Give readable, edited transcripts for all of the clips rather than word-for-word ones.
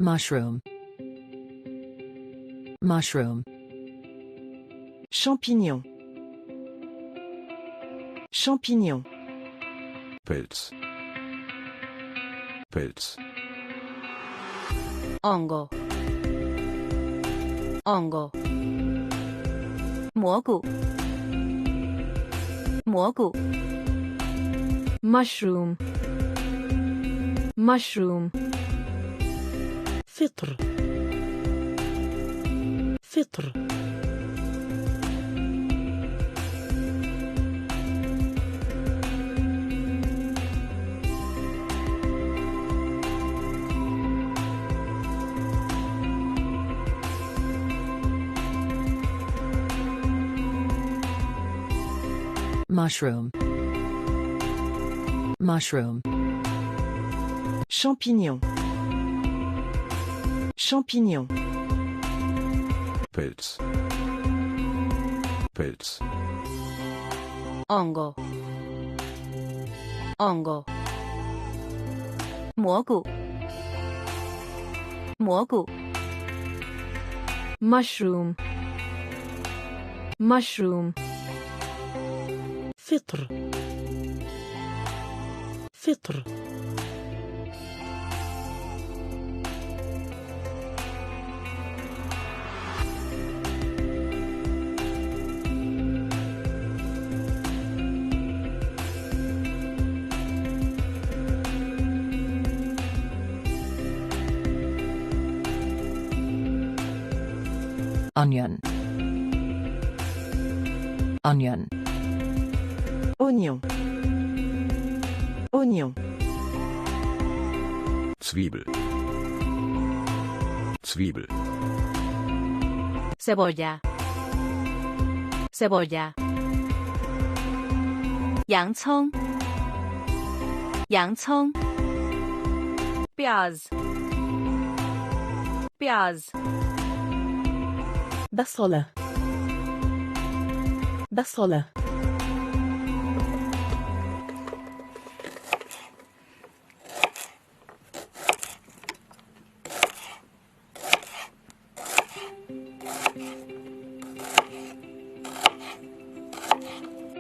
mushroom, mushroom. Champignon, champignon. Pilz, Pilz. hongo, hongo. 蘑菇，蘑菇。mushroom, mushroom. فطر، فطر. Mushroom, mushroom. Champignon, champignon. Pilz, Pilz. hongo, hongo. 蘑菇，蘑菇。mushroom, mushroom. فطر، فطر. Onion, onion. Oignon, oignon. Zwiebel, Zwiebel. cebolla, cebolla. 洋葱，洋葱。प्याज, प्याज. بصلة، بصلة.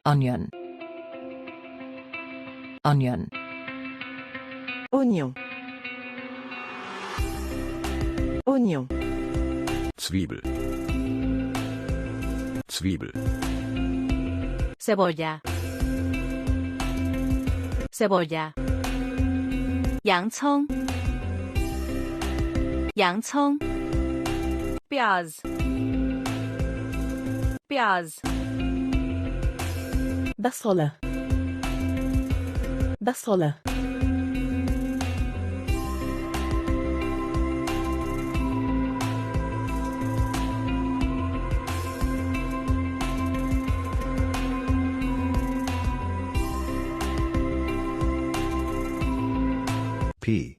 Onion, onion. Oignon, oignon. Zwiebel, Zwiebel. cebolla, cebolla. 洋葱，洋葱。प्याज, प्याज. بصلة، بصلة. Pea,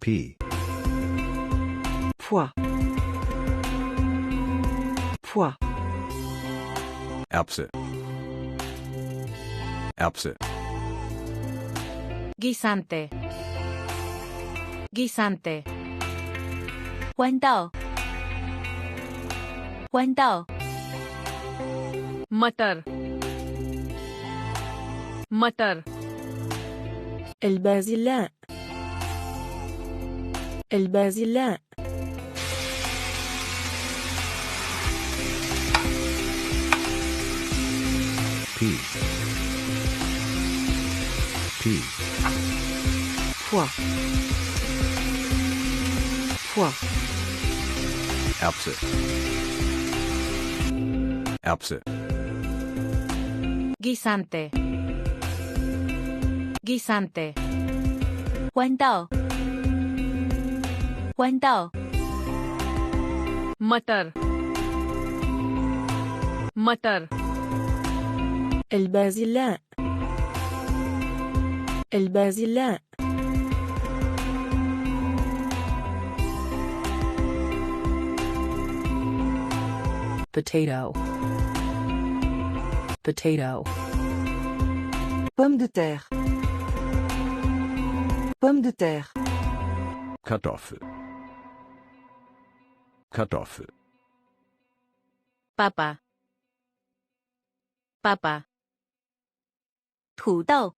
Pea. Pois, pois. Erbse, Erbse. guisante, guisante. 豌豆，豌豆。मटर, मटर. البازلاء، البازلاء. Pea, Pea. Pois, pois. Erbse, Erbse. guisante, guisante. 豌豆，豌豆。मटर, मटर. البازلاء، البازلاء. Potato, potato. Pomme de terre, pomme de terre. Kartoffel. Kartoffel. 爸爸，爸爸。土豆，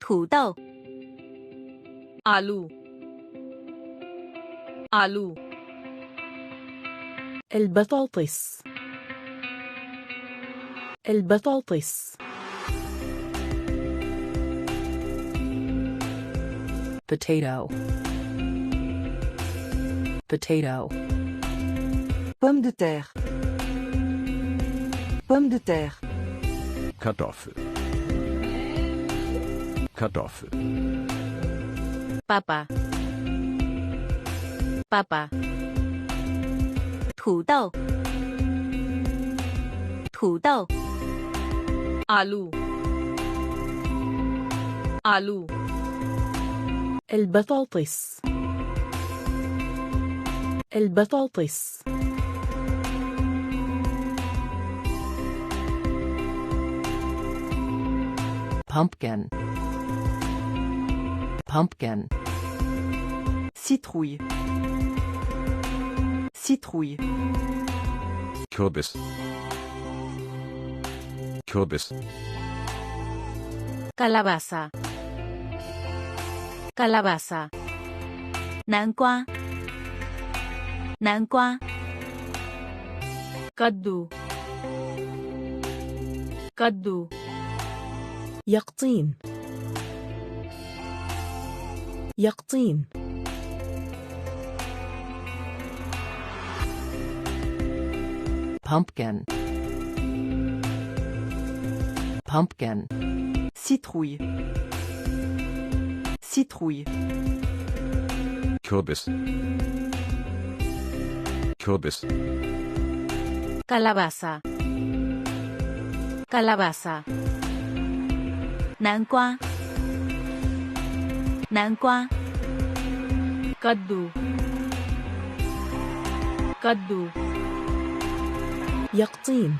土豆。आलू, आलू. البطاطس البطاطس potato, potato, pomme de terre pomme de terre Kartoffel. Kartoffel. 爸爸，爸爸。土豆，土豆。आलू, आलू. البطاطس البطاطس pumpkin, pumpkin, citrouille citrouille Kürbis. Kürbis. calabaza, calabaza. 南瓜，南瓜。कद्दू, कद्दू. يقطين يقطين pumpkin, pumpkin, citrouille citrouille Kürbis. Kürbis. calabaza, calabaza. 南瓜，南瓜。कद्दू, कद्दू. يقطين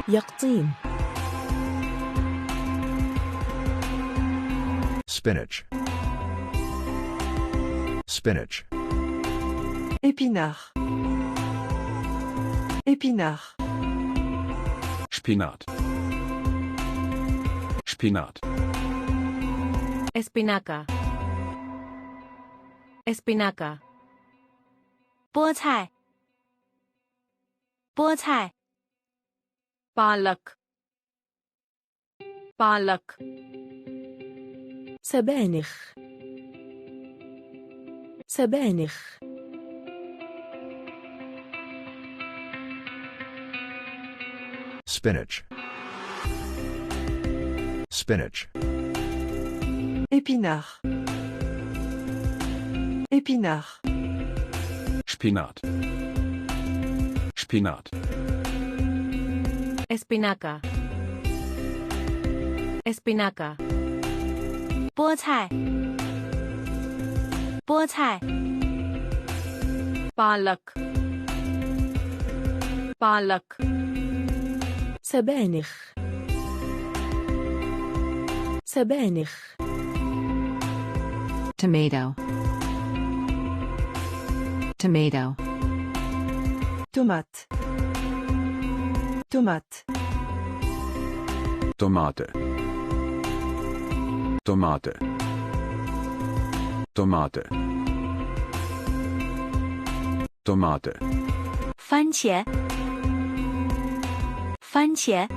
يقطين Spinach. Spinach. épinard épinard Spinat. Spinat. espinaca, espinaca. 菠菜，菠菜。पालक, पालक. سبانخ سبانخ Spinach. Spinach. épinard épinard Spinat. Spinat. espinaca, espinaca. 菠菜，菠菜。पालक, पालक. سبانخ سبانخ tomato, tomato, تومات تومات Tomate. Tomate. Tomate. Tomate. 番茄，番茄。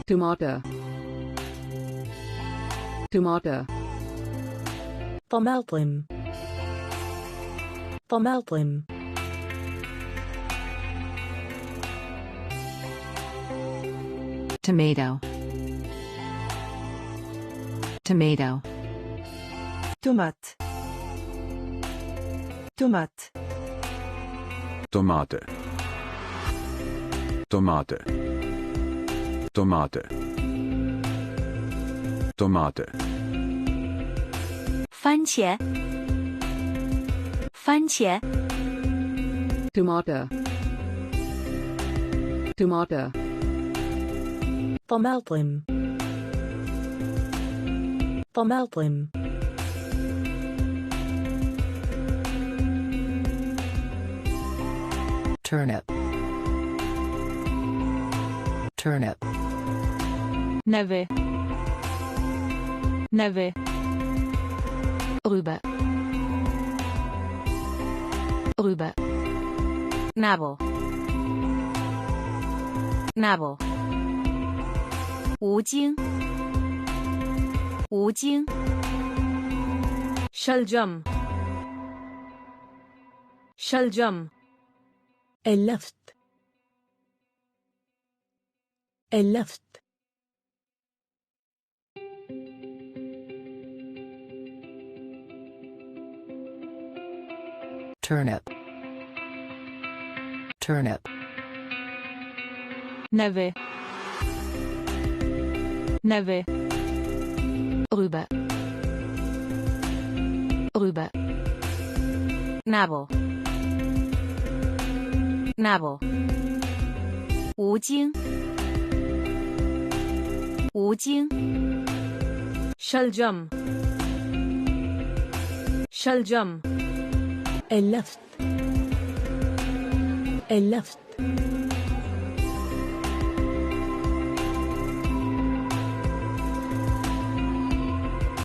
tomato, tomato, طماطم طماطم tomato, tomato, تومات تومات Tomate. Tomate. Tomate. Tomate. 番茄，番茄。 tomato, tomato, طماطم طماطم. turnip, turnip, neve, neve, rüber, rüber, nabo, nabo, 无精，无精，شلجم، شلجم، اللفت. اللفت. turnip, turnip, neve, neve, rüber, rüber, nabo, nabo，无精，无精，شلجم، شلجم، اللفت. اللفت.